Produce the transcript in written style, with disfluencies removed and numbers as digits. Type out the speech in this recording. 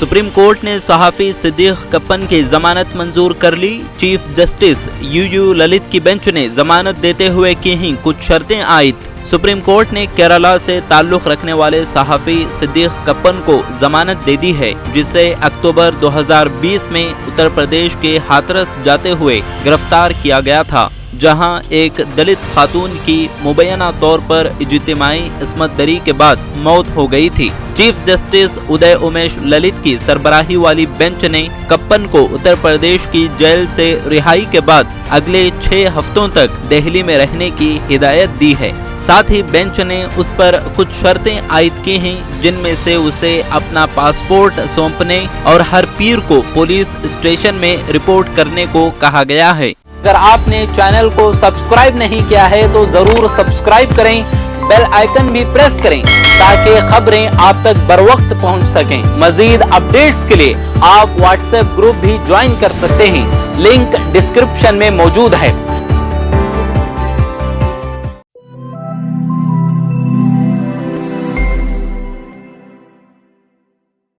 Supreme court ने सहाफी सिद्दीक कप्पन की जमानत मंजूर कर ली। चीफ जस्टिस यूयू ललित की बेंच ने जमानत देते हुए की ही कुछ शर्तें आयद। सुप्रीम कोर्ट ने केरला से ताल्लुक रखने वाले सहाफी सिद्दीक कप्पन को जमानत दे दी है, जिसे अक्टूबर 2020 में उत्तर प्रदेश के हाथरस जाते हुए गिरफ्तार किया गया था, जहां एक दलित खातून की मुबैना तौर पर इज्तिमाई इस्मत दरी के बाद मौत हो गई थी। चीफ जस्टिस उदय उमेश ललित की सरबराही वाली बेंच ने कप्पन को उत्तर प्रदेश की जेल से रिहाई के बाद अगले 6 हफ्तों तक दिल्ली में रहने की हिदायत दी है। साथ ही बेंच ने उस पर कुछ शर्तें आयद की हैं, जिनमें से उसे अपना पासपोर्ट सौंपने और हर पीर को पुलिस स्टेशन में रिपोर्ट करने को कहा गया है। अगर आपने चैनल को सब्सक्राइब नहीं किया है तो जरूर सब्सक्राइब करें, बेल आइकन भी प्रेस करें ताकि खबरें आप तक बर वक्त पहुंच सकें। मजीद अपडेट्स के लिए आप व्हाट्सएप ग्रुप भी ज्वाइन कर सकते हैं, लिंक डिस्क्रिप्शन में मौजूद है।